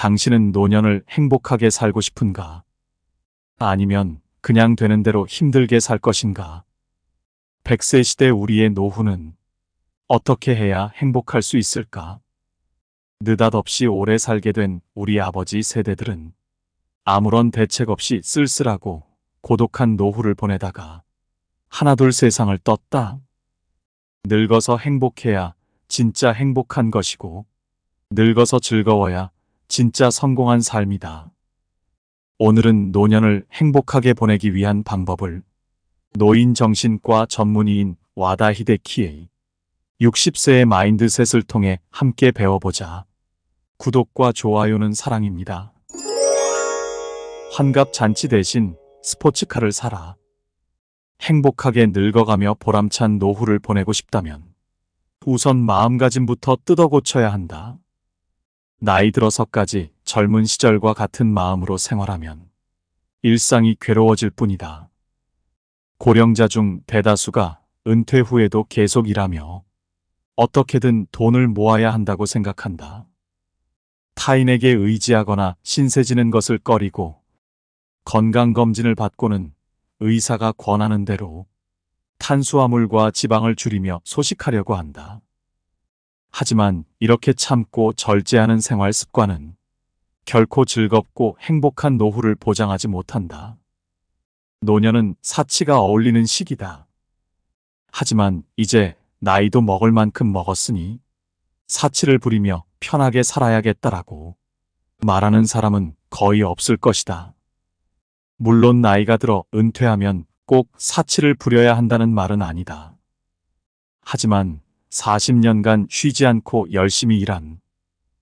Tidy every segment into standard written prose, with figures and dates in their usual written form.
당신은 노년을 행복하게 살고 싶은가? 아니면 그냥 되는 대로 힘들게 살 것인가? 100세 시대 우리의 노후는 어떻게 해야 행복할 수 있을까? 느닷없이 오래 살게 된 우리 아버지 세대들은 아무런 대책 없이 쓸쓸하고 고독한 노후를 보내다가 하나둘 세상을 떴다. 늙어서 행복해야 진짜 행복한 것이고, 늙어서 즐거워야 진짜 성공한 삶이다. 오늘은 노년을 행복하게 보내기 위한 방법을 노인정신과 전문의인 와다 히데키의 60세의 마인드셋을 통해 함께 배워보자. 구독과 좋아요는 사랑입니다. 환갑 잔치 대신 스포츠카를 사라. 행복하게 늙어가며 보람찬 노후를 보내고 싶다면 우선 마음가짐부터 뜯어 고쳐야 한다. 나이 들어서까지 젊은 시절과 같은 마음으로 생활하면 일상이 괴로워질 뿐이다. 고령자 중 대다수가 은퇴 후에도 계속 일하며 어떻게든 돈을 모아야 한다고 생각한다. 타인에게 의지하거나 신세지는 것을 꺼리고 건강검진을 받고는 의사가 권하는 대로 탄수화물과 지방을 줄이며 소식하려고 한다. 하지만 이렇게 참고 절제하는 생활 습관은 결코 즐겁고 행복한 노후를 보장하지 못한다. 노년은 사치가 어울리는 시기다. 하지만 이제 나이도 먹을 만큼 먹었으니 사치를 부리며 편하게 살아야겠다라고 말하는 사람은 거의 없을 것이다. 물론 나이가 들어 은퇴하면 꼭 사치를 부려야 한다는 말은 아니다. 하지만 40년간 쉬지 않고 열심히 일한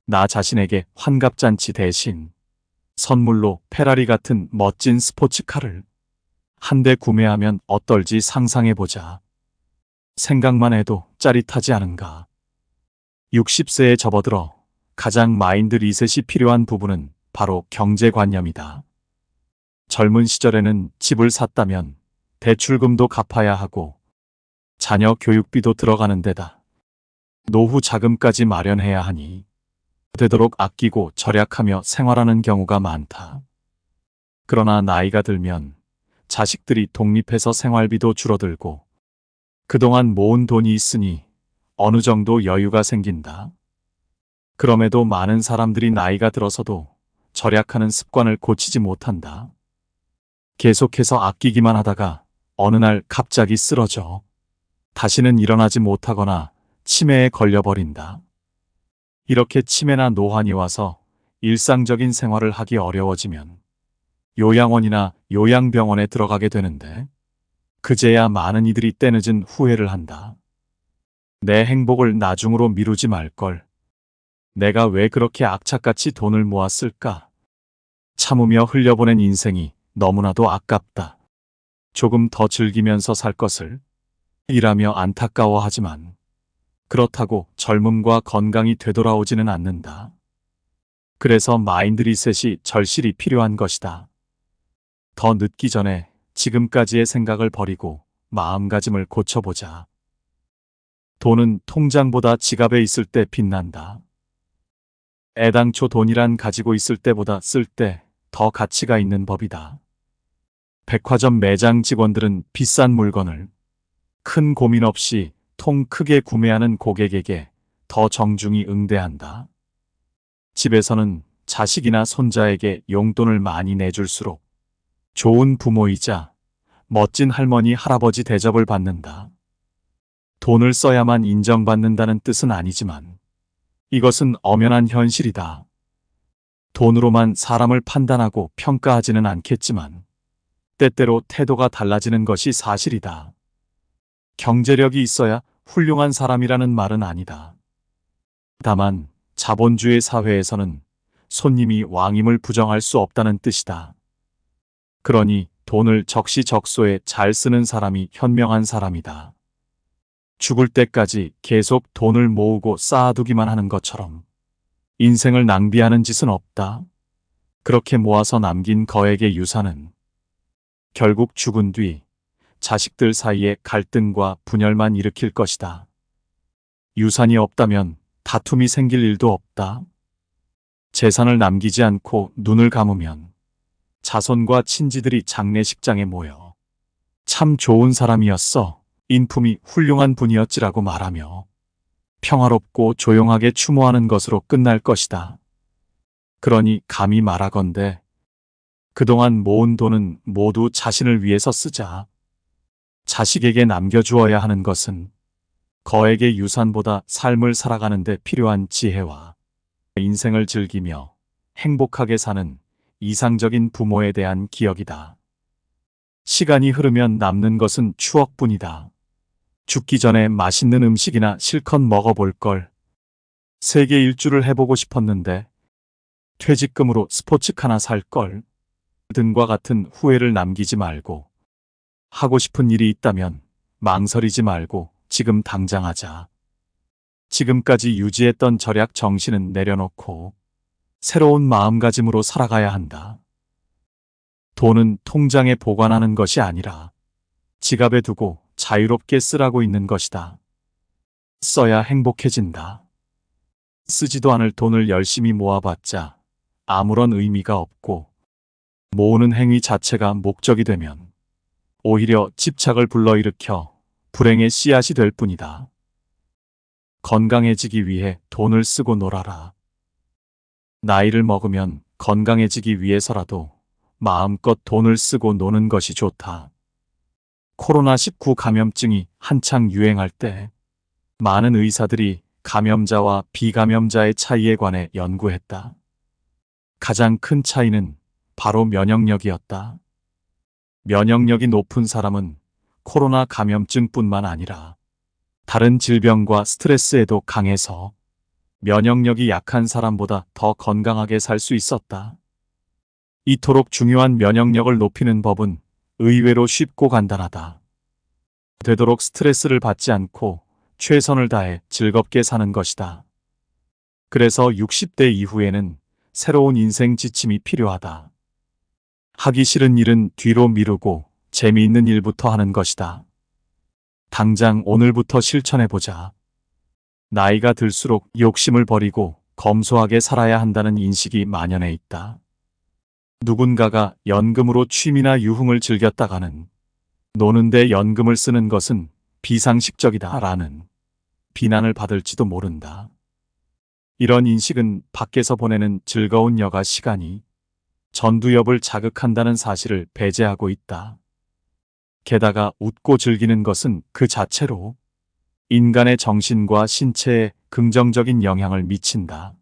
나 자신에게 환갑잔치 대신 선물로 페라리 같은 멋진 스포츠카를 한 대 구매하면 어떨지 상상해보자. 생각만 해도 짜릿하지 않은가? 60세에 접어들어 가장 마인드 리셋이 필요한 부분은 바로 경제관념이다. 젊은 시절에는 집을 샀다면 대출금도 갚아야 하고 자녀 교육비도 들어가는 데다 노후 자금까지 마련해야 하니 되도록 아끼고 절약하며 생활하는 경우가 많다. 그러나 나이가 들면 자식들이 독립해서 생활비도 줄어들고 그동안 모은 돈이 있으니 어느 정도 여유가 생긴다. 그럼에도 많은 사람들이 나이가 들어서도 절약하는 습관을 고치지 못한다. 계속해서 아끼기만 하다가 어느 날 갑자기 쓰러져 다시는 일어나지 못하거나 치매에 걸려버린다. 이렇게 치매나 노환이 와서 일상적인 생활을 하기 어려워지면 요양원이나 요양병원에 들어가게 되는데 그제야 많은 이들이 때늦은 후회를 한다. 내 행복을 나중으로 미루지 말걸. 내가 왜 그렇게 악착같이 돈을 모았을까? 참으며 흘려보낸 인생이 너무나도 아깝다. 조금 더 즐기면서 살 것을 일하며 안타까워하지만 그렇다고 젊음과 건강이 되돌아오지는 않는다. 그래서 마인드 리셋이 절실히 필요한 것이다. 더 늦기 전에 지금까지의 생각을 버리고 마음가짐을 고쳐보자. 돈은 통장보다 지갑에 있을 때 빛난다. 애당초 돈이란 가지고 있을 때보다 쓸 때 더 가치가 있는 법이다. 백화점 매장 직원들은 비싼 물건을 큰 고민 없이 통 크게 구매하는 고객에게 더 정중히 응대한다. 집에서는 자식이나 손자에게 용돈을 많이 내줄수록 좋은 부모이자 멋진 할머니, 할아버지 대접을 받는다. 돈을 써야만 인정받는다는 뜻은 아니지만 이것은 엄연한 현실이다. 돈으로만 사람을 판단하고 평가하지는 않겠지만 때때로 태도가 달라지는 것이 사실이다. 경제력이 있어야 훌륭한 사람이라는 말은 아니다. 다만 자본주의 사회에서는 손님이 왕임을 부정할 수 없다는 뜻이다. 그러니 돈을 적시적소에 잘 쓰는 사람이 현명한 사람이다. 죽을 때까지 계속 돈을 모으고 쌓아두기만 하는 것처럼 인생을 낭비하는 짓은 없다. 그렇게 모아서 남긴 거액의 유산은 결국 죽은 뒤 자식들 사이에 갈등과 분열만 일으킬 것이다. 유산이 없다면 다툼이 생길 일도 없다. 재산을 남기지 않고 눈을 감으면 자손과 친지들이 장례식장에 모여 참 좋은 사람이었어. 인품이 훌륭한 분이었지라고 말하며 평화롭고 조용하게 추모하는 것으로 끝날 것이다. 그러니 감히 말하건대 그동안 모은 돈은 모두 자신을 위해서 쓰자. 자식에게 남겨주어야 하는 것은 거액의 유산보다 삶을 살아가는 데 필요한 지혜와 인생을 즐기며 행복하게 사는 이상적인 부모에 대한 기억이다. 시간이 흐르면 남는 것은 추억뿐이다. 죽기 전에 맛있는 음식이나 실컷 먹어볼 걸. 세계 일주를 해보고 싶었는데 퇴직금으로 스포츠카나 살 걸. 등과 같은 후회를 남기지 말고 하고 싶은 일이 있다면 망설이지 말고 지금 당장 하자. 지금까지 유지했던 절약 정신은 내려놓고 새로운 마음가짐으로 살아가야 한다. 돈은 통장에 보관하는 것이 아니라 지갑에 두고 자유롭게 쓰라고 있는 것이다. 써야 행복해진다. 쓰지도 않을 돈을 열심히 모아봤자 아무런 의미가 없고 모으는 행위 자체가 목적이 되면 오히려 집착을 불러일으켜 불행의 씨앗이 될 뿐이다. 건강해지기 위해 돈을 쓰고 놀아라. 나이를 먹으면 건강해지기 위해서라도 마음껏 돈을 쓰고 노는 것이 좋다. 코로나19 감염증이 한창 유행할 때 많은 의사들이 감염자와 비감염자의 차이에 관해 연구했다. 가장 큰 차이는 바로 면역력이었다. 면역력이 높은 사람은 코로나 감염증뿐만 아니라 다른 질병과 스트레스에도 강해서 면역력이 약한 사람보다 더 건강하게 살 수 있었다. 이토록 중요한 면역력을 높이는 법은 의외로 쉽고 간단하다. 되도록 스트레스를 받지 않고 최선을 다해 즐겁게 사는 것이다. 그래서 60대 이후에는 새로운 인생 지침이 필요하다. 하기 싫은 일은 뒤로 미루고 재미있는 일부터 하는 것이다. 당장 오늘부터 실천해보자. 나이가 들수록 욕심을 버리고 검소하게 살아야 한다는 인식이 만연해 있다. 누군가가 연금으로 취미나 유흥을 즐겼다가는 노는데 연금을 쓰는 것은 비상식적이다 라는 비난을 받을지도 모른다. 이런 인식은 밖에서 보내는 즐거운 여가 시간이 전두엽을 자극한다는 사실을 배제하고 있다. 게다가 웃고 즐기는 것은 그 자체로 인간의 정신과 신체에 긍정적인 영향을 미친다.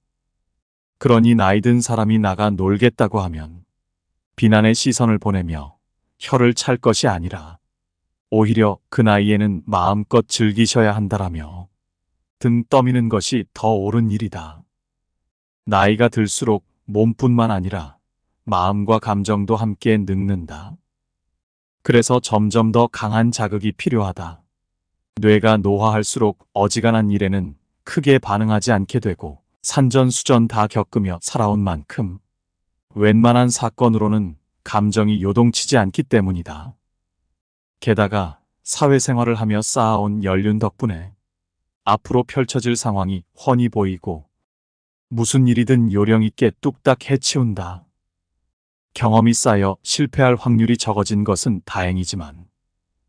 그러니 나이 든 사람이 나가 놀겠다고 하면 비난의 시선을 보내며 혀를 찰 것이 아니라 오히려 그 나이에는 마음껏 즐기셔야 한다라며 등 떠미는 것이 더 옳은 일이다. 나이가 들수록 몸뿐만 아니라 마음과 감정도 함께 늙는다. 그래서 점점 더 강한 자극이 필요하다. 뇌가 노화할수록 어지간한 일에는 크게 반응하지 않게 되고 산전수전 다 겪으며 살아온 만큼 웬만한 사건으로는 감정이 요동치지 않기 때문이다. 게다가 사회생활을 하며 쌓아온 연륜 덕분에 앞으로 펼쳐질 상황이 훤히 보이고 무슨 일이든 요령있게 뚝딱 해치운다. 경험이 쌓여 실패할 확률이 적어진 것은 다행이지만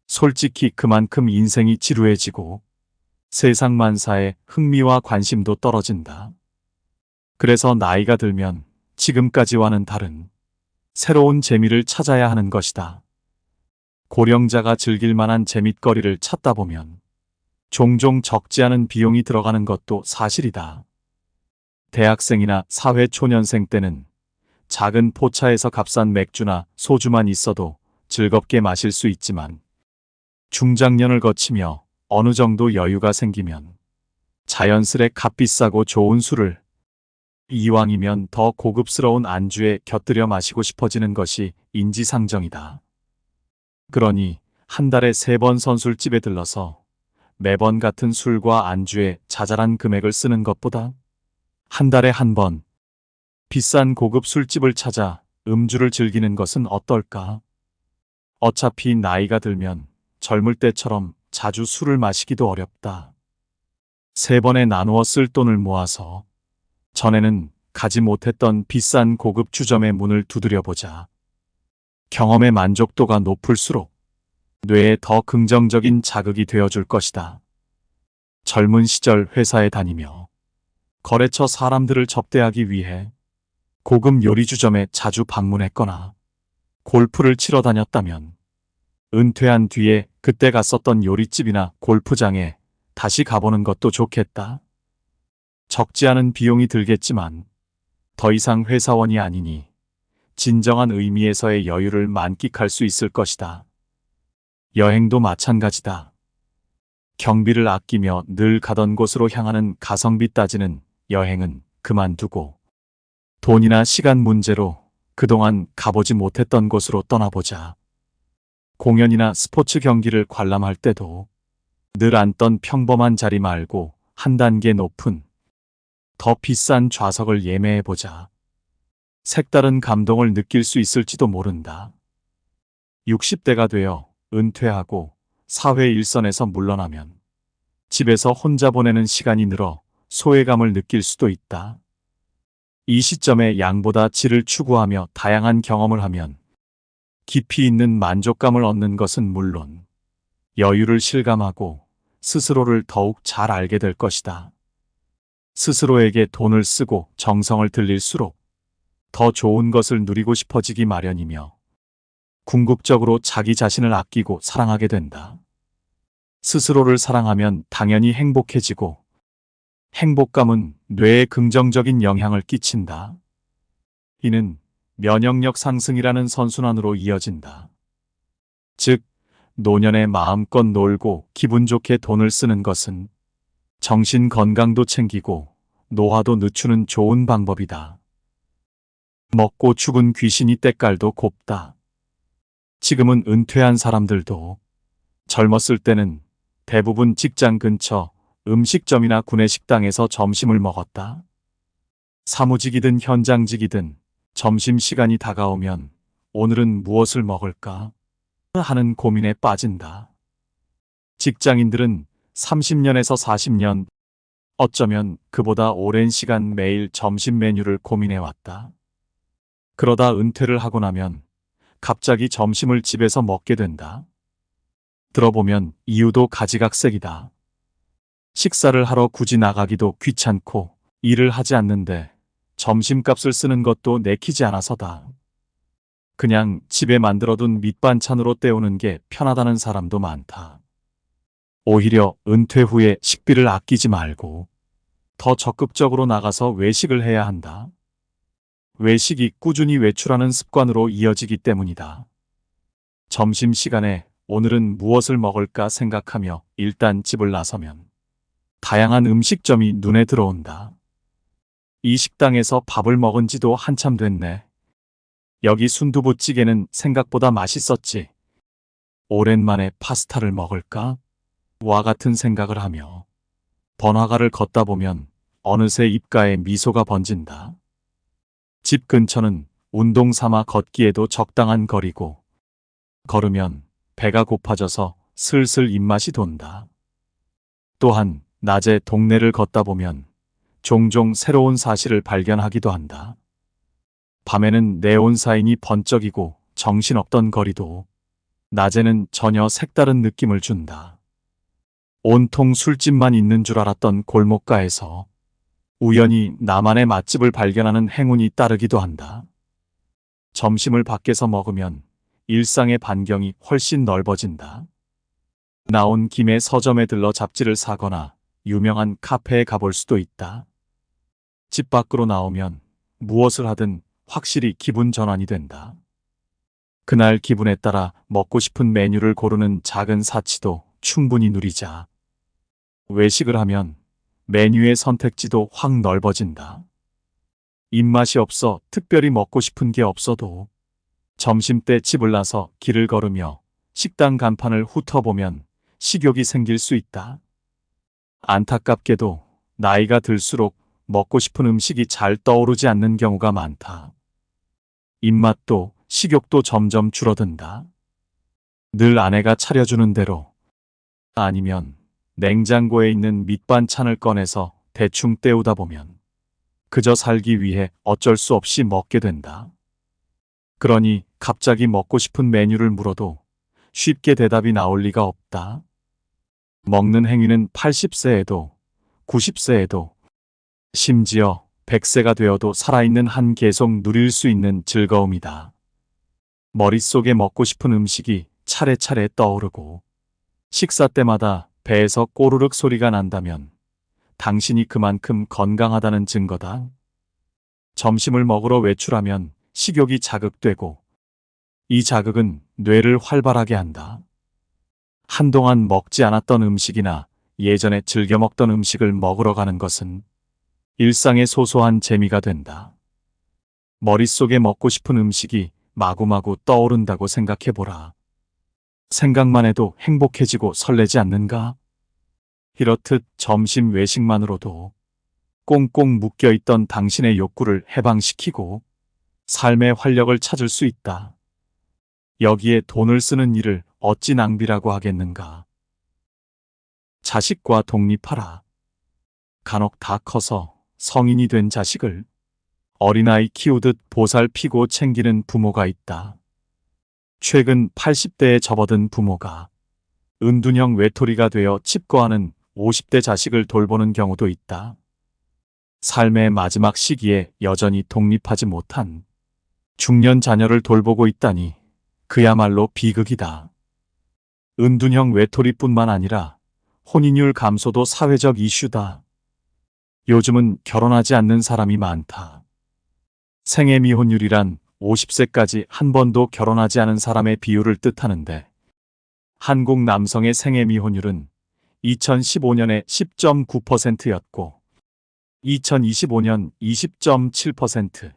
솔직히 그만큼 인생이 지루해지고 세상 만사에 흥미와 관심도 떨어진다. 그래서 나이가 들면 지금까지와는 다른 새로운 재미를 찾아야 하는 것이다. 고령자가 즐길 만한 재밌거리를 찾다 보면 종종 적지 않은 비용이 들어가는 것도 사실이다. 대학생이나 사회초년생 때는 작은 포차에서 값싼 맥주나 소주만 있어도 즐겁게 마실 수 있지만 중장년을 거치며 어느 정도 여유가 생기면 자연스레 값비싸고 좋은 술을 이왕이면 더 고급스러운 안주에 곁들여 마시고 싶어지는 것이 인지상정이다. 그러니 한 달에 3번 선술집에 들러서 매번 같은 술과 안주에 자잘한 금액을 쓰는 것보다 한 달에 한 번 비싼 고급 술집을 찾아 음주를 즐기는 것은 어떨까? 어차피 나이가 들면 젊을 때처럼 자주 술을 마시기도 어렵다. 3번에 나누어 쓸 돈을 모아서 전에는 가지 못했던 비싼 고급 주점의 문을 두드려보자. 경험의 만족도가 높을수록 뇌에 더 긍정적인 자극이 되어줄 것이다. 젊은 시절 회사에 다니며 거래처 사람들을 접대하기 위해 고급 요리주점에 자주 방문했거나 골프를 치러 다녔다면 은퇴한 뒤에 그때 갔었던 요리집이나 골프장에 다시 가보는 것도 좋겠다. 적지 않은 비용이 들겠지만 더 이상 회사원이 아니니 진정한 의미에서의 여유를 만끽할 수 있을 것이다. 여행도 마찬가지다. 경비를 아끼며 늘 가던 곳으로 향하는 가성비 따지는 여행은 그만두고 돈이나 시간 문제로 그동안 가보지 못했던 곳으로 떠나보자. 공연이나 스포츠 경기를 관람할 때도 늘 앉던 평범한 자리 말고 한 단계 높은 더 비싼 좌석을 예매해보자. 색다른 감동을 느낄 수 있을지도 모른다. 60대가 되어 은퇴하고 사회 일선에서 물러나면 집에서 혼자 보내는 시간이 늘어 소외감을 느낄 수도 있다. 이 시점에 양보다 질을 추구하며 다양한 경험을 하면 깊이 있는 만족감을 얻는 것은 물론 여유를 실감하고 스스로를 더욱 잘 알게 될 것이다. 스스로에게 돈을 쓰고 정성을 들일수록 더 좋은 것을 누리고 싶어지기 마련이며 궁극적으로 자기 자신을 아끼고 사랑하게 된다. 스스로를 사랑하면 당연히 행복해지고 행복감은 뇌에 긍정적인 영향을 끼친다. 이는 면역력 상승이라는 선순환으로 이어진다. 즉, 노년에 마음껏 놀고 기분 좋게 돈을 쓰는 것은 정신 건강도 챙기고 노화도 늦추는 좋은 방법이다. 먹고 죽은 귀신이 때깔도 곱다. 지금은 은퇴한 사람들도 젊었을 때는 대부분 직장 근처 음식점이나 구내식당에서 점심을 먹었다. 사무직이든 현장직이든 점심시간이 다가오면 오늘은 무엇을 먹을까 하는 고민에 빠진다. 직장인들은 30년에서 40년, 어쩌면 그보다 오랜 시간 매일 점심 메뉴를 고민해왔다. 그러다 은퇴를 하고 나면 갑자기 점심을 집에서 먹게 된다. 들어보면 이유도 가지각색이다. 식사를 하러 굳이 나가기도 귀찮고 일을 하지 않는데 점심값을 쓰는 것도 내키지 않아서다. 그냥 집에 만들어둔 밑반찬으로 때우는 게 편하다는 사람도 많다. 오히려 은퇴 후에 식비를 아끼지 말고 더 적극적으로 나가서 외식을 해야 한다. 외식이 꾸준히 외출하는 습관으로 이어지기 때문이다. 점심시간에 오늘은 무엇을 먹을까 생각하며 일단 집을 나서면 다양한 음식점이 눈에 들어온다. 이 식당에서 밥을 먹은 지도 한참 됐네. 여기 순두부찌개는 생각보다 맛있었지. 오랜만에 파스타를 먹을까? 와 같은 생각을 하며 번화가를 걷다 보면 어느새 입가에 미소가 번진다. 집 근처는 운동 삼아 걷기에도 적당한 거리고 걸으면 배가 고파져서 슬슬 입맛이 돈다. 또한 낮에 동네를 걷다 보면 종종 새로운 사실을 발견하기도 한다. 밤에는 네온사인이 번쩍이고 정신없던 거리도 낮에는 전혀 색다른 느낌을 준다. 온통 술집만 있는 줄 알았던 골목가에서 우연히 나만의 맛집을 발견하는 행운이 따르기도 한다. 점심을 밖에서 먹으면 일상의 반경이 훨씬 넓어진다. 나온 김에 서점에 들러 잡지를 사거나 유명한 카페에 가볼 수도 있다. 집 밖으로 나오면 무엇을 하든 확실히 기분 전환이 된다. 그날 기분에 따라 먹고 싶은 메뉴를 고르는 작은 사치도 충분히 누리자. 외식을 하면 메뉴의 선택지도 확 넓어진다. 입맛이 없어 특별히 먹고 싶은 게 없어도 점심때 집을 나서 길을 걸으며 식당 간판을 훑어보면 식욕이 생길 수 있다. 안타깝게도 나이가 들수록 먹고 싶은 음식이 잘 떠오르지 않는 경우가 많다. 입맛도 식욕도 점점 줄어든다. 늘 아내가 차려주는 대로 아니면 냉장고에 있는 밑반찬을 꺼내서 대충 때우다 보면 그저 살기 위해 어쩔 수 없이 먹게 된다. 그러니 갑자기 먹고 싶은 메뉴를 물어도 쉽게 대답이 나올 리가 없다. 먹는 행위는 80세에도 90세에도 심지어 100세가 되어도 살아있는 한 계속 누릴 수 있는 즐거움이다. 머릿속에 먹고 싶은 음식이 차례차례 떠오르고 식사 때마다 배에서 꼬르륵 소리가 난다면 당신이 그만큼 건강하다는 증거다. 점심을 먹으러 외출하면 식욕이 자극되고 이 자극은 뇌를 활발하게 한다. 한동안 먹지 않았던 음식이나 예전에 즐겨 먹던 음식을 먹으러 가는 것은 일상의 소소한 재미가 된다. 머릿속에 먹고 싶은 음식이 마구마구 떠오른다고 생각해보라. 생각만 해도 행복해지고 설레지 않는가? 이렇듯 점심 외식만으로도 꽁꽁 묶여있던 당신의 욕구를 해방시키고 삶의 활력을 찾을 수 있다. 여기에 돈을 쓰는 일을 어찌 낭비라고 하겠는가? 자식과 독립하라. 간혹 다 커서 성인이 된 자식을 어린아이 키우듯 보살피고 챙기는 부모가 있다. 최근 80대에 접어든 부모가 은둔형 외톨이가 되어 칩거하는 50대 자식을 돌보는 경우도 있다. 삶의 마지막 시기에 여전히 독립하지 못한 중년 자녀를 돌보고 있다니 그야말로 비극이다. 은둔형 외톨이뿐만 아니라 혼인율 감소도 사회적 이슈다. 요즘은 결혼하지 않는 사람이 많다. 생애 미혼율이란 50세까지 한 번도 결혼하지 않은 사람의 비율을 뜻하는데 한국 남성의 생애 미혼율은 2015년에 10.9%였고 2025년 20.7%,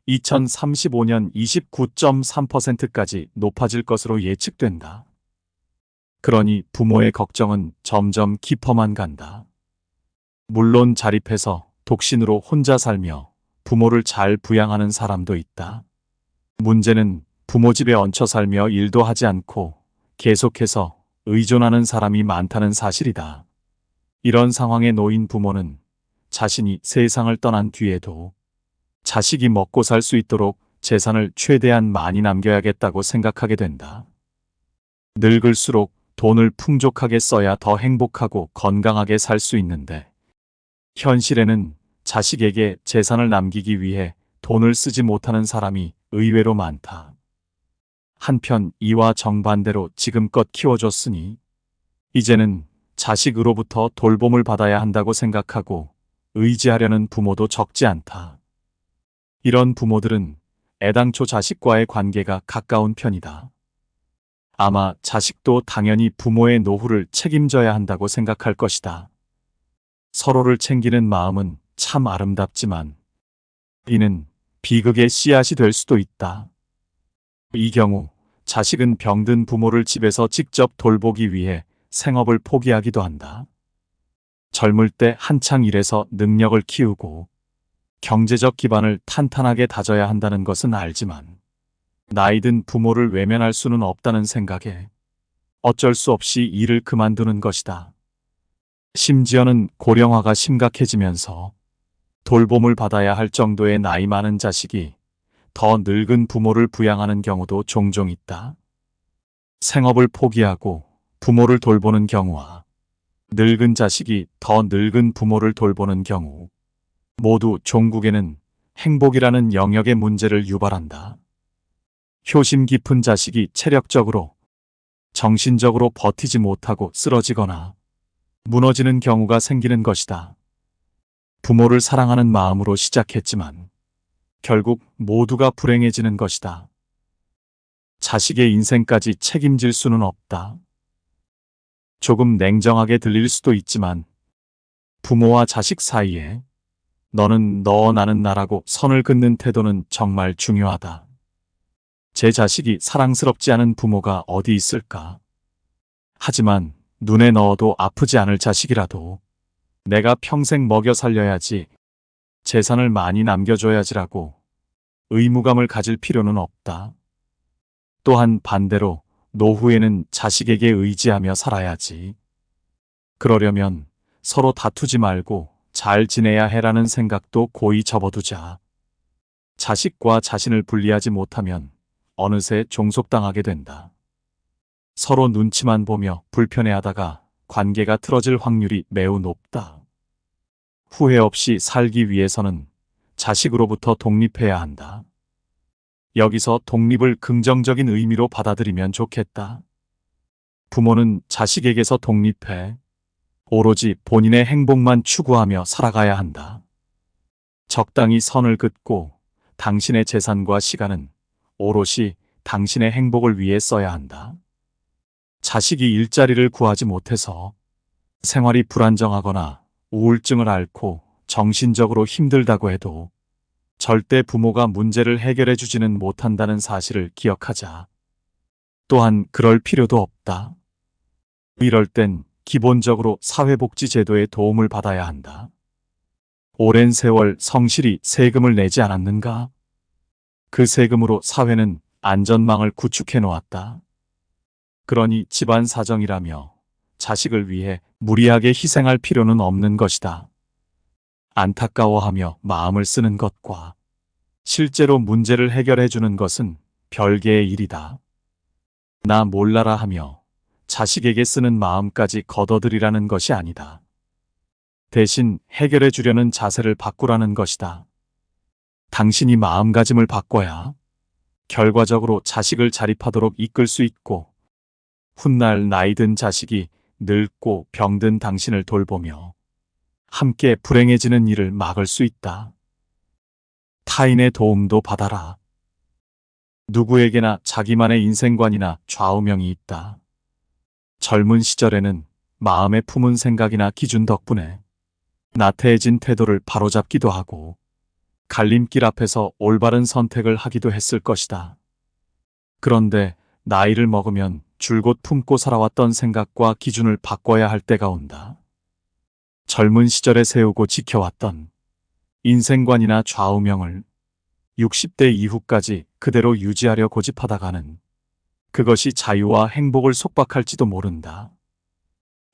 2035년 29.3%까지 높아질 것으로 예측된다. 그러니 부모의 걱정은 점점 깊어만 간다. 물론 자립해서 독신으로 혼자 살며 부모를 잘 부양하는 사람도 있다. 문제는 부모 집에 얹혀 살며 일도 하지 않고 계속해서 의존하는 사람이 많다는 사실이다. 이런 상황에 놓인 부모는 자신이 세상을 떠난 뒤에도 자식이 먹고 살 수 있도록 재산을 최대한 많이 남겨야겠다고 생각하게 된다. 늙을수록 돈을 풍족하게 써야 더 행복하고 건강하게 살 수 있는데 현실에는 자식에게 재산을 남기기 위해 돈을 쓰지 못하는 사람이 의외로 많다. 한편 이와 정반대로 지금껏 키워줬으니 이제는 자식으로부터 돌봄을 받아야 한다고 생각하고 의지하려는 부모도 적지 않다. 이런 부모들은 애당초 자식과의 관계가 가까운 편이다. 아마 자식도 당연히 부모의 노후를 책임져야 한다고 생각할 것이다. 서로를 챙기는 마음은 참 아름답지만 이는 비극의 씨앗이 될 수도 있다. 이 경우 자식은 병든 부모를 집에서 직접 돌보기 위해 생업을 포기하기도 한다. 젊을 때 한창 일해서 능력을 키우고 경제적 기반을 탄탄하게 다져야 한다는 것은 알지만 나이 든 부모를 외면할 수는 없다는 생각에 어쩔 수 없이 일을 그만두는 것이다. 심지어는 고령화가 심각해지면서 돌봄을 받아야 할 정도의 나이 많은 자식이 더 늙은 부모를 부양하는 경우도 종종 있다. 생업을 포기하고 부모를 돌보는 경우와 늙은 자식이 더 늙은 부모를 돌보는 경우 모두 종국에는 행복이라는 영역의 문제를 유발한다. 효심 깊은 자식이 체력적으로, 정신적으로 버티지 못하고 쓰러지거나 무너지는 경우가 생기는 것이다. 부모를 사랑하는 마음으로 시작했지만 결국 모두가 불행해지는 것이다. 자식의 인생까지 책임질 수는 없다. 조금 냉정하게 들릴 수도 있지만 부모와 자식 사이에 너는 너 나는 나라고 선을 긋는 태도는 정말 중요하다. 제 자식이 사랑스럽지 않은 부모가 어디 있을까? 하지만 눈에 넣어도 아프지 않을 자식이라도 내가 평생 먹여 살려야지, 재산을 많이 남겨줘야지라고 의무감을 가질 필요는 없다. 또한 반대로 노후에는 자식에게 의지하며 살아야지. 그러려면 서로 다투지 말고 잘 지내야 해라는 생각도 고이 접어두자. 자식과 자신을 분리하지 못하면 어느새 종속당하게 된다. 서로 눈치만 보며 불편해하다가 관계가 틀어질 확률이 매우 높다. 후회 없이 살기 위해서는 자식으로부터 독립해야 한다. 여기서 독립을 긍정적인 의미로 받아들이면 좋겠다. 부모는 자식에게서 독립해 오로지 본인의 행복만 추구하며 살아가야 한다. 적당히 선을 긋고 당신의 재산과 시간은 오롯이 당신의 행복을 위해 써야 한다. 자식이 일자리를 구하지 못해서 생활이 불안정하거나 우울증을 앓고 정신적으로 힘들다고 해도 절대 부모가 문제를 해결해 주지는 못한다는 사실을 기억하자. 또한 그럴 필요도 없다. 이럴 땐 기본적으로 사회복지제도의 도움을 받아야 한다. 오랜 세월 성실히 세금을 내지 않았는가? 그 세금으로 사회는 안전망을 구축해 놓았다. 그러니 집안 사정이라며 자식을 위해 무리하게 희생할 필요는 없는 것이다. 안타까워하며 마음을 쓰는 것과 실제로 문제를 해결해 주는 것은 별개의 일이다. 나 몰라라 하며 자식에게 쓰는 마음까지 걷어들이라는 것이 아니다. 대신 해결해 주려는 자세를 바꾸라는 것이다. 당신이 마음가짐을 바꿔야 결과적으로 자식을 자립하도록 이끌 수 있고 훗날 나이든 자식이 늙고 병든 당신을 돌보며 함께 불행해지는 일을 막을 수 있다. 타인의 도움도 받아라. 누구에게나 자기만의 인생관이나 좌우명이 있다. 젊은 시절에는 마음에 품은 생각이나 기준 덕분에 나태해진 태도를 바로잡기도 하고 갈림길 앞에서 올바른 선택을 하기도 했을 것이다. 그런데 나이를 먹으면 줄곧 품고 살아왔던 생각과 기준을 바꿔야 할 때가 온다. 젊은 시절에 세우고 지켜왔던 인생관이나 좌우명을 60대 이후까지 그대로 유지하려 고집하다가는 그것이 자유와 행복을 속박할지도 모른다.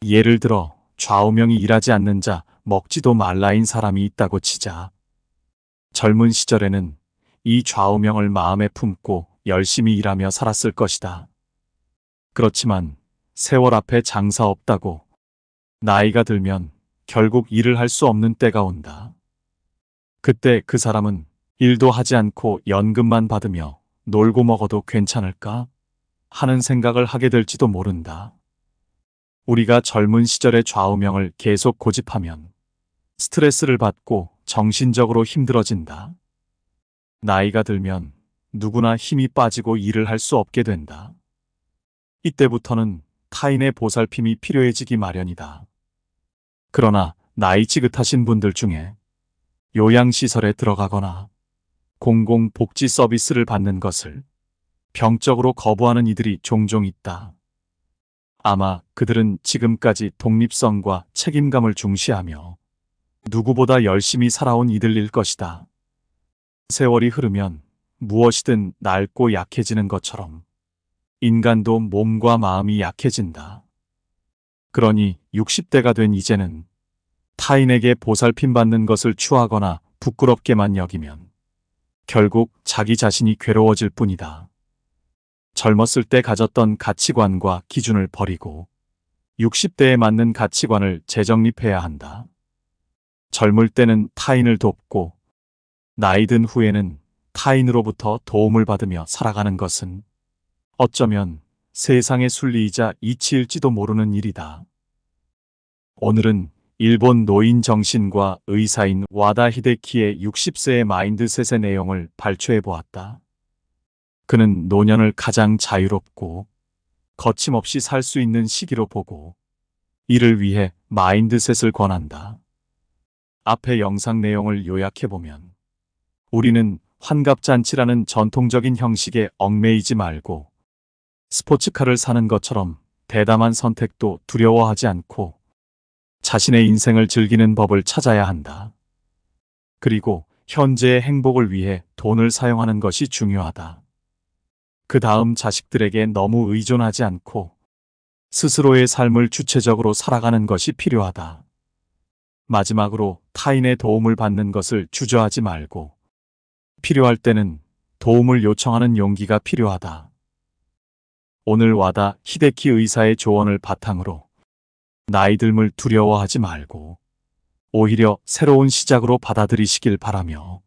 예를 들어 좌우명이 일하지 않는 자 먹지도 말라인 사람이 있다고 치자. 젊은 시절에는 이 좌우명을 마음에 품고 열심히 일하며 살았을 것이다. 그렇지만 세월 앞에 장사 없다고 나이가 들면 결국 일을 할 수 없는 때가 온다. 그때 그 사람은 일도 하지 않고 연금만 받으며 놀고 먹어도 괜찮을까 하는 생각을 하게 될지도 모른다. 우리가 젊은 시절의 좌우명을 계속 고집하면 스트레스를 받고 정신적으로 힘들어진다. 나이가 들면 누구나 힘이 빠지고 일을 할 수 없게 된다. 이때부터는 타인의 보살핌이 필요해지기 마련이다. 그러나 나이 지긋하신 분들 중에 요양시설에 들어가거나 공공복지 서비스를 받는 것을 병적으로 거부하는 이들이 종종 있다. 아마 그들은 지금까지 독립성과 책임감을 중시하며 누구보다 열심히 살아온 이들일 것이다. 세월이 흐르면 무엇이든 낡고 약해지는 것처럼 인간도 몸과 마음이 약해진다. 그러니 60대가 된 이제는 타인에게 보살핌 받는 것을 추하거나 부끄럽게만 여기면 결국 자기 자신이 괴로워질 뿐이다. 젊었을 때 가졌던 가치관과 기준을 버리고 60대에 맞는 가치관을 재정립해야 한다. 젊을 때는 타인을 돕고 나이 든 후에는 타인으로부터 도움을 받으며 살아가는 것은 어쩌면 세상의 순리이자 이치일지도 모르는 일이다. 오늘은 일본 노인 정신과 의사인 와다 히데키의 60세의 마인드셋의 내용을 발췌해 보았다. 그는 노년을 가장 자유롭고 거침없이 살 수 있는 시기로 보고 이를 위해 마인드셋을 권한다. 앞의 영상 내용을 요약해보면 우리는 환갑잔치라는 전통적인 형식에 얽매이지 말고 스포츠카를 사는 것처럼 대담한 선택도 두려워하지 않고 자신의 인생을 즐기는 법을 찾아야 한다. 그리고 현재의 행복을 위해 돈을 사용하는 것이 중요하다. 그 다음 자식들에게 너무 의존하지 않고 스스로의 삶을 주체적으로 살아가는 것이 필요하다. 마지막으로 타인의 도움을 받는 것을 주저하지 말고 필요할 때는 도움을 요청하는 용기가 필요하다. 오늘 와다 히데키 의사의 조언을 바탕으로 나이 듦을 두려워하지 말고 오히려 새로운 시작으로 받아들이시길 바라며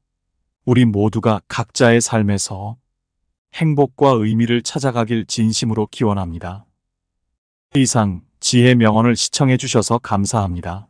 우리 모두가 각자의 삶에서 행복과 의미를 찾아가길 진심으로 기원합니다. 이상 지혜 명언을 시청해 주셔서 감사합니다.